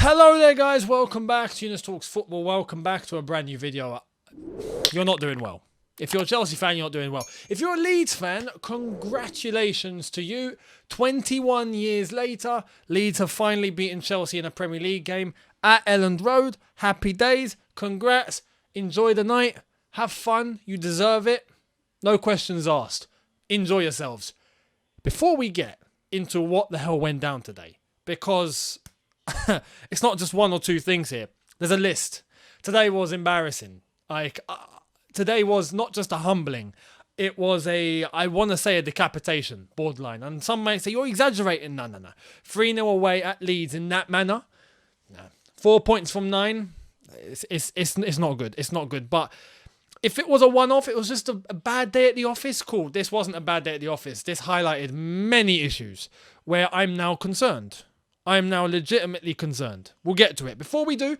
Hello there guys, welcome back to Younes Talks Football, welcome back to a brand new video. You're not doing well. If you're a Chelsea fan, you're not doing well. If you're a Leeds fan, congratulations to you. 21 years later, Leeds have finally beaten Chelsea in a Premier League game at Elland Road. Happy days, congrats, enjoy the night, have fun, you deserve it. No questions asked. Enjoy yourselves. Before we get into what the hell went down today, because it's not just one or two things here. There's a list. Today was embarrassing. Today was not just a humbling. It was I want to say a decapitation, borderline. And some might say, you're exaggerating. No. 3-0 away at Leeds in that manner. No. 4 points from 9. It's not good. It's not good. But if it was a one-off, it was just a bad day at the office, cool. This wasn't a bad day at the office. This highlighted many issues where I'm now concerned. I am now legitimately concerned. We'll get to it. Before we do,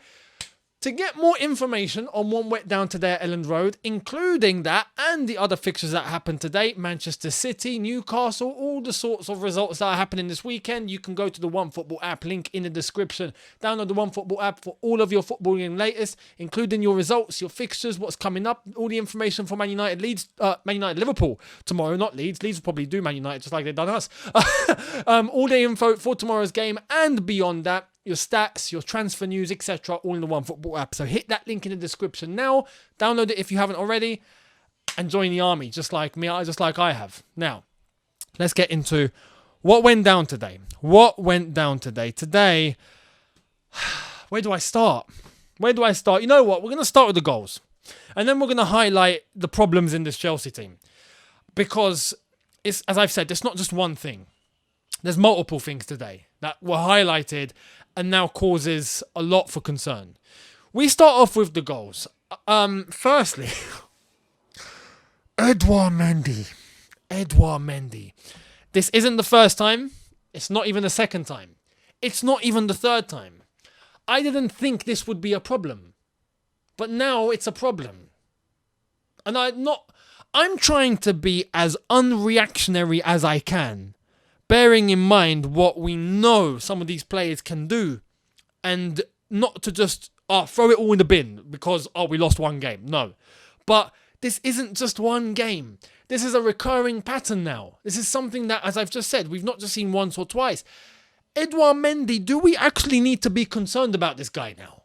to get more information on what went down today at Elland Road, including that and the other fixtures that happened today, Manchester City, Newcastle, all the sorts of results that are happening this weekend, you can go to the OneFootball app, link in the description. Download the OneFootball app for all of your footballing latest, including your results, your fixtures, what's coming up, all the information for Man United, Liverpool tomorrow, not Leeds. Leeds will probably do Man United just like they've done us. All the info for tomorrow's game and beyond that. Your stats, your transfer news, etc. all in the OneFootball app. So hit that link in the description now. Download it if you haven't already. And join the army, just like me, just like I have. Now, let's get into what went down today. Today, where do I start? You know what? We're going to start with the goals. And then we're going to highlight the problems in this Chelsea team. Because, it's, as I've said, it's not just one thing. There's multiple things today that were highlighted and now causes a lot for concern. We start off with the goals. Firstly, Edouard Mendy. This isn't the first time. It's not even the second time. It's not even the third time. I didn't think this would be a problem. But now it's a problem. And I'm trying to be as unreactionary as I can, bearing in mind what we know some of these players can do, and not to just throw it all in the bin because, we lost one game. No. But this isn't just one game. This is a recurring pattern now. This is something that, as I've just said, we've not just seen once or twice. Edouard Mendy, do we actually need to be concerned about this guy now?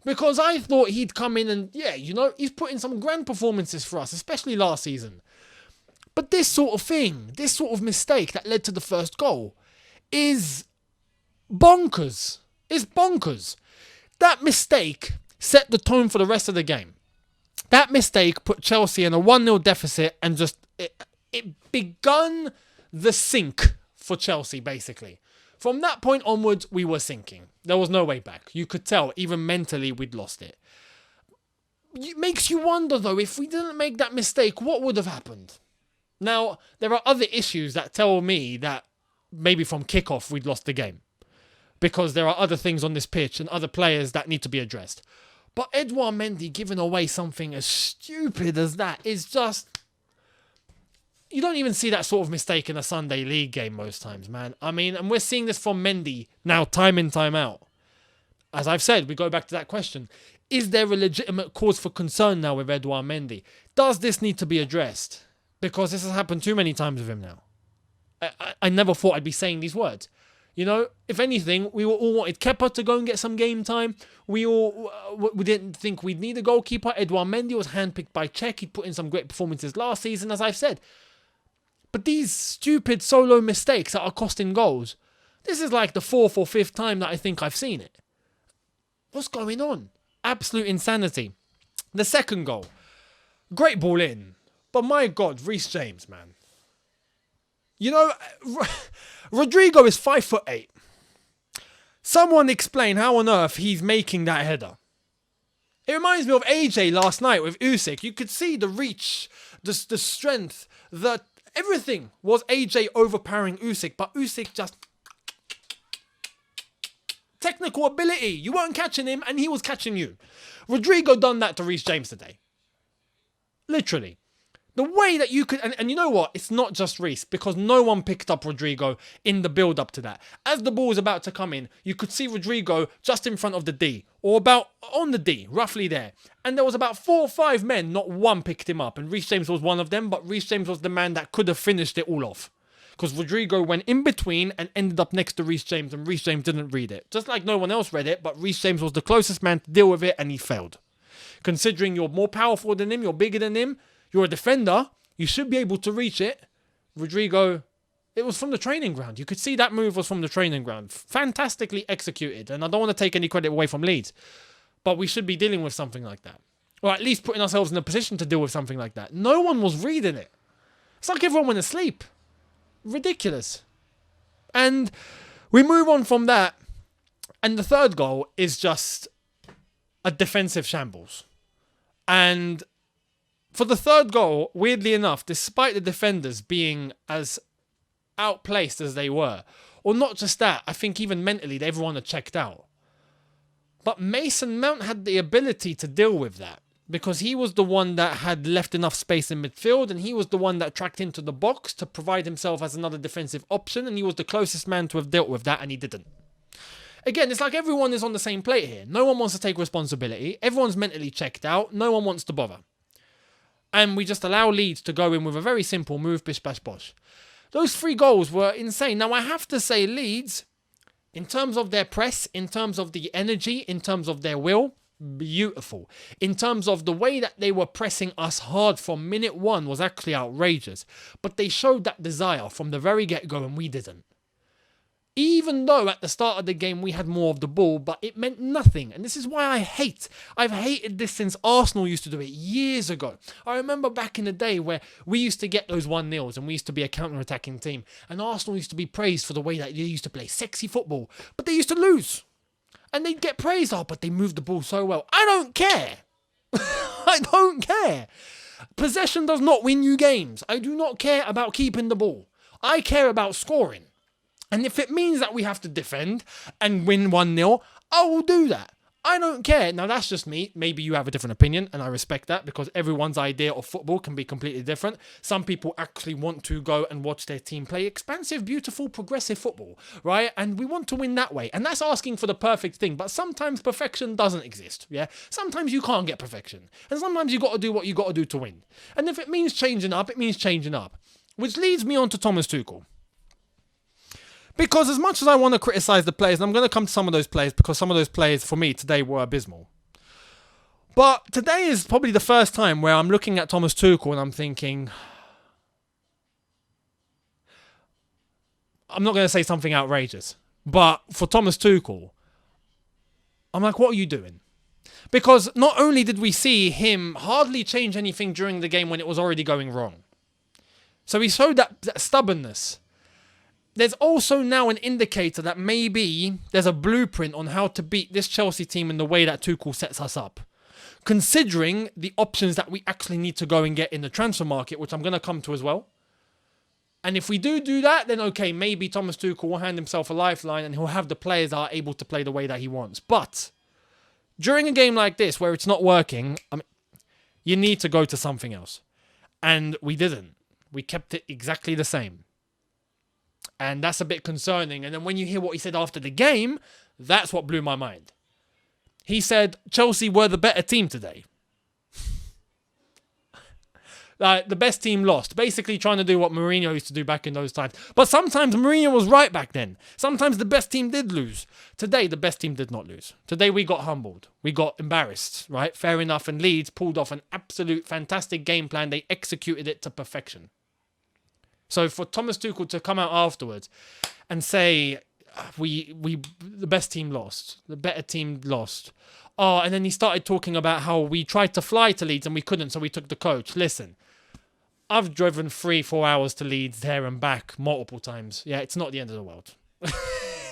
Because I thought he'd come in and, he's put in some grand performances for us, especially last season. But this sort of thing, this sort of mistake that led to the first goal is bonkers. It's bonkers. That mistake set the tone for the rest of the game. That mistake put Chelsea in a 1-0 deficit and just it begun the sink for Chelsea, basically. From that point onwards, we were sinking. There was no way back. You could tell, even mentally, we'd lost it. It makes you wonder, though, if we didn't make that mistake, what would have happened? Now, there are other issues that tell me that maybe from kickoff we'd lost the game. Because there are other things on this pitch and other players that need to be addressed. But Edouard Mendy giving away something as stupid as that is just... You don't even see that sort of mistake in a Sunday League game most times, man. I mean, and we're seeing this from Mendy now, time in, time out. As I've said, we go back to that question. Is there a legitimate cause for concern now with Edouard Mendy? Does this need to be addressed? Because this has happened too many times with him now. I never thought I'd be saying these words. If anything, we all wanted Kepa to go and get some game time. We didn't think we'd need a goalkeeper. Edouard Mendy was handpicked by Czech. He'd put in some great performances last season, as I've said. But these stupid solo mistakes that are costing goals, this is like the 4th or 5th time that I think I've seen it. What's going on? Absolute insanity. The second goal. Great ball in. But my God, Reece James, man. Rodrigo is 5'8". Someone explain how on earth he's making that header. It reminds me of AJ last night with Usyk. You could see the reach, the strength, everything was AJ overpowering Usyk, but Usyk just... Technical ability. You weren't catching him and he was catching you. Rodrigo done that to Reece James today. Literally. The way that you could, and you know what? It's not just Reece, because no one picked up Rodrigo in the build-up to that. As the ball was about to come in, you could see Rodrigo just in front of the D, or about on the D, roughly there. And there was about 4 or 5 men, not one picked him up. And Reece James was one of them, but Reece James was the man that could have finished it all off. Because Rodrigo went in between and ended up next to Reece James, and Reece James didn't read it. Just like no one else read it, but Reece James was the closest man to deal with it, and he failed. Considering you're more powerful than him, you're bigger than him, you're a defender, you should be able to reach it. Rodrigo, it was from the training ground. You could see that move was from the training ground. Fantastically executed. And I don't want to take any credit away from Leeds, but we should be dealing with something like that. Or at least putting ourselves in a position to deal with something like that. No one was reading it. It's like everyone went asleep. Ridiculous. And we move on from that. And the third goal is just a defensive shambles. And for the third goal, weirdly enough, despite the defenders being as outplaced as they were, or not just that, I think even mentally everyone had checked out. But Mason Mount had the ability to deal with that, because he was the one that had left enough space in midfield, and he was the one that tracked into the box to provide himself as another defensive option, and he was the closest man to have dealt with that, and he didn't. Again, it's like everyone is on the same plate here. No one wants to take responsibility. Everyone's mentally checked out. No one wants to bother. And we just allow Leeds to go in with a very simple move, bish, bash, bosh. Those 3 goals were insane. Now, I have to say Leeds, in terms of their press, in terms of the energy, in terms of their will, beautiful. In terms of the way that they were pressing us hard from minute 1 was actually outrageous. But they showed that desire from the very get-go, and we didn't. Even though at the start of the game we had more of the ball, but it meant nothing. And this is why I've hated this since Arsenal used to do it years ago. I remember back in the day where we used to get those 1-0s and we used to be a counter-attacking team. And Arsenal used to be praised for the way that they used to play sexy football. But they used to lose. And they'd get praised, but they moved the ball so well. I don't care. I don't care. Possession does not win you games. I do not care about keeping the ball. I care about scoring. And if it means that we have to defend and win 1-0, I will do that. I don't care. Now, that's just me. Maybe you have a different opinion, and I respect that, because everyone's idea of football can be completely different. Some people actually want to go and watch their team play expansive, beautiful, progressive football, right? And we want to win that way. And that's asking for the perfect thing. But sometimes perfection doesn't exist, yeah? Sometimes you can't get perfection. And sometimes you got to do what you got to do to win. And if it means changing up, it means changing up. Which leads me on to Thomas Tuchel. Because as much as I want to criticise the players, and I'm going to come to some of those players, because some of those players for me today were abysmal. But today is probably the first time where I'm looking at Thomas Tuchel and I'm thinking, I'm not going to say something outrageous, but for Thomas Tuchel, I'm like, what are you doing? Because not only did we see him hardly change anything during the game when it was already going wrong. So he showed that stubbornness. There's also now an indicator that maybe there's a blueprint on how to beat this Chelsea team in the way that Tuchel sets us up. Considering the options that we actually need to go and get in the transfer market, which I'm going to come to as well. And if we do that, then okay, maybe Thomas Tuchel will hand himself a lifeline and he'll have the players that are able to play the way that he wants. But during a game like this where it's not working, you need to go to something else. And we didn't. We kept it exactly the same. And that's a bit concerning. And then when you hear what he said after the game, that's what blew my mind. He said, Chelsea were the better team today. The best team lost. Basically trying to do what Mourinho used to do back in those times. But sometimes Mourinho was right back then. Sometimes the best team did lose. Today, the best team did not lose. Today, we got humbled. We got embarrassed, right? Fair enough. And Leeds pulled off an absolute fantastic game plan. They executed it to perfection. So for Thomas Tuchel to come out afterwards and say, the best team lost, the better team lost. Oh, and then he started talking about how we tried to fly to Leeds and we couldn't, so we took the coach. Listen, I've driven 3-4 hours to Leeds there and back multiple times. Yeah, it's not the end of the world.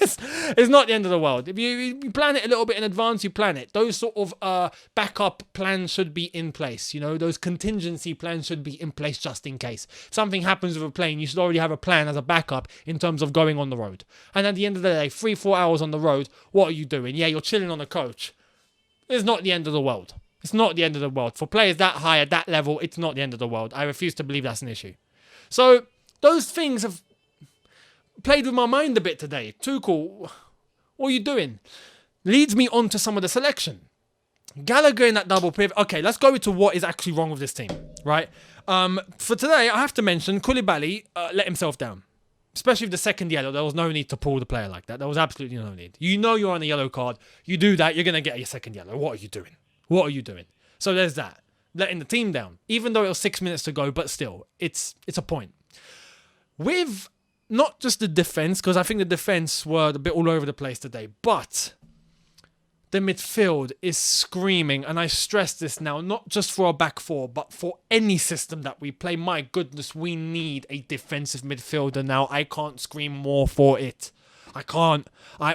It's not the end of the world. If you plan it a little bit in advance, you plan it. Those sort of backup plans should be in place. You know, those contingency plans should be in place just in case. If something happens with a plane, you should already have a plan as a backup in terms of going on the road. And at the end of the day, 3-4 hours on the road, what are you doing? Yeah, you're chilling on the coach. It's not the end of the world. It's not the end of the world. For players that high at that level, it's not the end of the world. I refuse to believe that's an issue. So those things have played with my mind a bit today. Tuchel, what are you doing? Leads me on to some of the selection. Gallagher in that double pivot. Okay, let's go into what is actually wrong with this team, right? For today, I have to mention Koulibaly let himself down. Especially with the second yellow, there was no need to pull the player like that. There was absolutely no need. You know you're on a yellow card. You do that, you're going to get your second yellow. What are you doing? What are you doing? So there's that. Letting the team down. Even though it was 6 minutes to go, but still, it's a point. With not just the defence, because I think the defence were a bit all over the place today, but the midfield is screaming, and I stress this now, not just for our back four, but for any system that we play. My goodness, we need a defensive midfielder now. I can't scream more for it. I can't.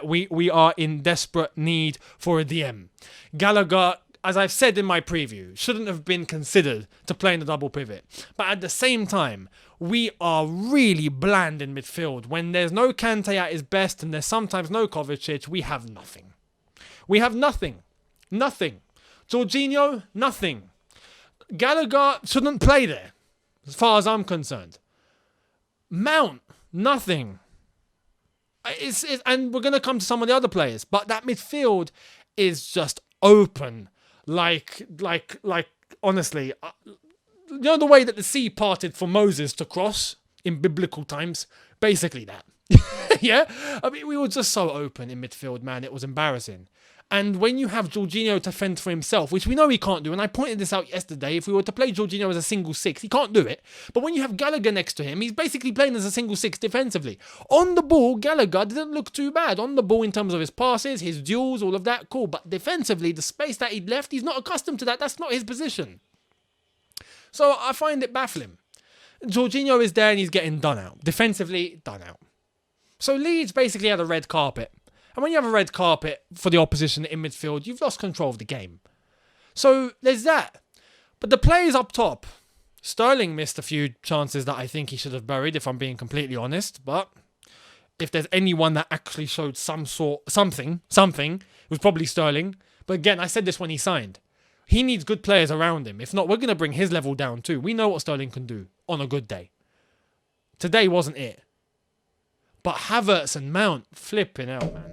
We are in desperate need for a DM. Gallagher, as I've said in my preview, shouldn't have been considered to play in the double pivot. But at the same time, we are really bland in midfield. When there's no Kante at his best and there's sometimes no Kovacic, we have nothing. We have nothing. Nothing. Jorginho, nothing. Gallagher shouldn't play there, as far as I'm concerned. Mount, nothing. And we're going to come to some of the other players, but that midfield is just open. Like, honestly, you know the way that the sea parted for Moses to cross in biblical times? Basically that. Yeah? I mean, we were just so open in midfield, man. It was embarrassing. And when you have Jorginho to fend for himself, which we know he can't do, and I pointed this out yesterday, if we were to play Jorginho as a single six, he can't do it. But when you have Gallagher next to him, he's basically playing as a single six defensively. On the ball, Gallagher didn't look too bad. On the ball in terms of his passes, his duels, all of that, cool. But defensively, the space that he'd left, he's not accustomed to that. That's not his position. So I find it baffling. Jorginho is there and he's getting done out. Defensively, done out. So Leeds basically had a red carpet. And when you have a red carpet for the opposition in midfield, you've lost control of the game. So there's that. But the players up top, Sterling missed a few chances that I think he should have buried, if I'm being completely honest. But if there's anyone that actually showed something, it was probably Sterling. But again, I said this when he signed. He needs good players around him. If not, we're going to bring his level down too. We know what Sterling can do on a good day. Today wasn't it. But Havertz and Mount, flipping out, man.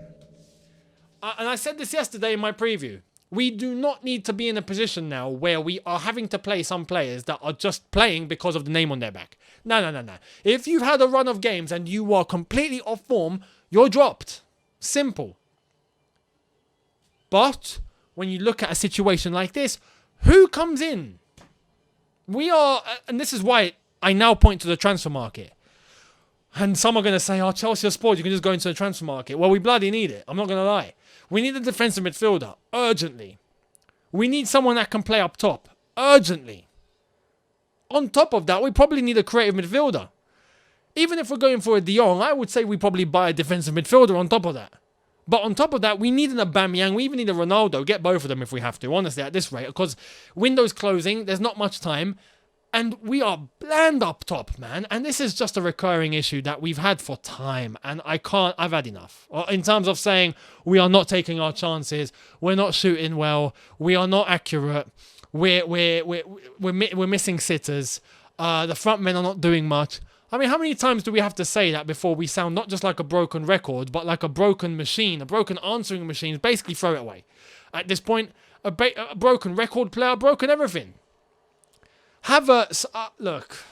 And I said this yesterday in my preview. We do not need to be in a position now where we are having to play some players that are just playing because of the name on their back. No. If you've had a run of games and you are completely off form, you're dropped. Simple. But when you look at a situation like this, who comes in? We are, and this is why I now point to the transfer market. And some are going to say, Chelsea are spoiled, you can just go into the transfer market. Well, we bloody need it. I'm not going to lie. We need a defensive midfielder, urgently. We need someone that can play up top, urgently. On top of that, we probably need a creative midfielder. Even if we're going for a De Jong, I would say we probably buy a defensive midfielder on top of that. But on top of that, we need an Aubameyang, we even need a Ronaldo. Get both of them if we have to, honestly, at this rate. Because window's closing, there's not much time. And we are bland up top, man. And this is just a recurring issue that we've had for time. And I've had enough. In terms of saying we are not taking our chances. We're not shooting well. We are not accurate. We're missing sitters. The front men are not doing much. I mean, how many times do we have to say that before we sound not just like a broken record, but like a broken machine, a broken answering machine? Basically throw it away. At this point, a broken record player, broken everything. Havertz, look,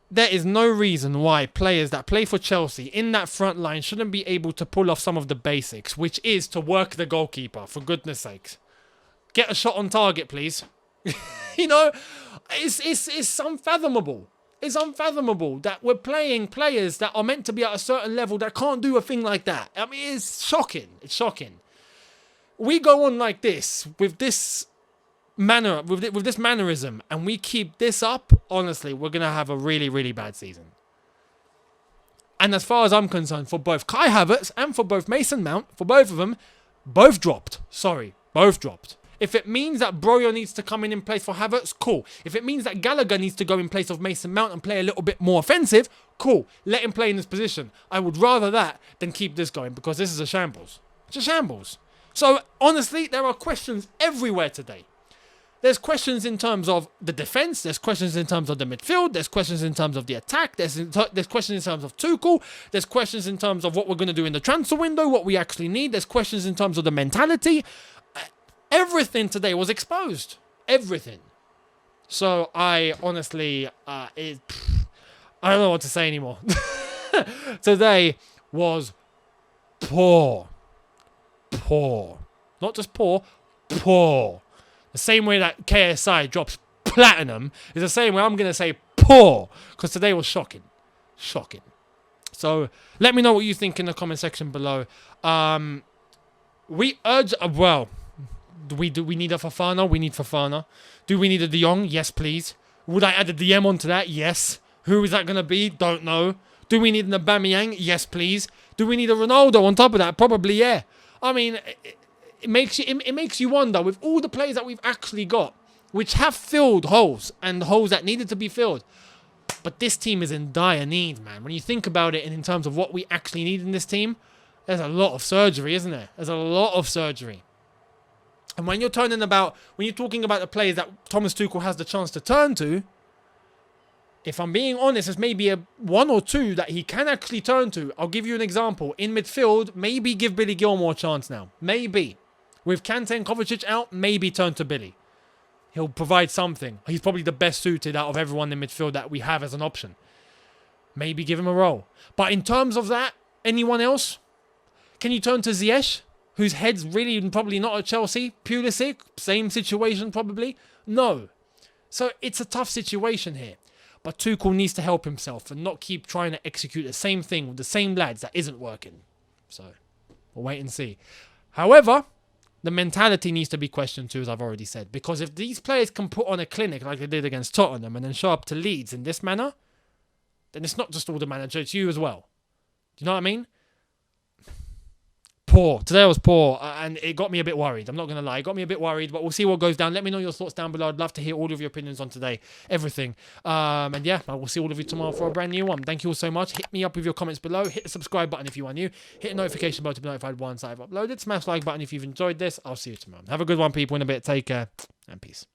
there is no reason why players that play for Chelsea in that front line shouldn't be able to pull off some of the basics, which is to work the goalkeeper, for goodness sakes. Get a shot on target, please. You know, it's unfathomable. It's unfathomable that we're playing players that are meant to be at a certain level that can't do a thing like that. I mean, it's shocking. It's shocking. We go on like this, with this with this mannerism, and we keep this up, honestly, we're going to have a really, really bad season. And as far as I'm concerned, for both Kai Havertz and for both Mason Mount, for both of them, both dropped. Both dropped. If it means that Broyo needs to come in place for Havertz, cool. If it means that Gallagher needs to go in place of Mason Mount and play a little bit more offensive, cool. Let him play in this position. I would rather that than keep this going, because this is a shambles. It's a shambles. So, honestly, there are questions everywhere today. There's questions in terms of the defense. There's questions in terms of the midfield. There's questions in terms of the attack. There's questions in terms of Tuchel. There's questions in terms of what we're going to do in the transfer window, what we actually need. There's questions in terms of the mentality. Everything today was exposed. Everything. So I honestly, I don't know what to say anymore. Today was poor. Poor. Not just poor, poor. The same way that KSI drops platinum is the same way I'm going to say poor. Because today was shocking. Shocking. So let me know what you think in the comment section below. We urge, do we need a Fofana? We need Fofana. Do we need a De Jong? Yes, please. Would I add a DM onto that? Yes. Who is that going to be? Don't know. Do we need an Aubameyang? Yes, please. Do we need a Ronaldo on top of that? Probably, yeah. I mean, it makes you wonder, with all the players that we've actually got, which have filled holes, and holes that needed to be filled. But this team is in dire need, man. When you think about it, and in terms of what we actually need in this team, there's a lot of surgery, isn't there? There's a lot of surgery. And when you're talking about the players that Thomas Tuchel has the chance to turn to, if I'm being honest, there's maybe one or two that he can actually turn to. I'll give you an example. In midfield, maybe give Billy Gilmore a chance now. Maybe. With Kante and Kovacic out, maybe turn to Billy. He'll provide something. He's probably the best suited out of everyone in midfield that we have as an option. Maybe give him a role. But in terms of that, anyone else? Can you turn to Ziyech, whose head's really probably not at Chelsea? Pulisic, same situation probably? No. So it's a tough situation here. But Tuchel needs to help himself and not keep trying to execute the same thing with the same lads that isn't working. So we'll wait and see. However, the mentality needs to be questioned too, as I've already said. Because if these players can put on a clinic like they did against Tottenham and then show up to Leeds in this manner, then it's not just all the manager, it's you as well. Do you know what I mean? Poor. Today was poor, and it got me a bit worried. I'm not going to lie. It got me a bit worried, but we'll see what goes down. Let me know your thoughts down below. I'd love to hear all of your opinions on today. Everything. And yeah, I will see all of you tomorrow for a brand new one. Thank you all so much. Hit me up with your comments below. Hit the subscribe button if you are new. Hit the notification bell to be notified once I've uploaded. Smash the like button if you've enjoyed this. I'll see you tomorrow. Have a good one, people, in a bit. Take care, and peace.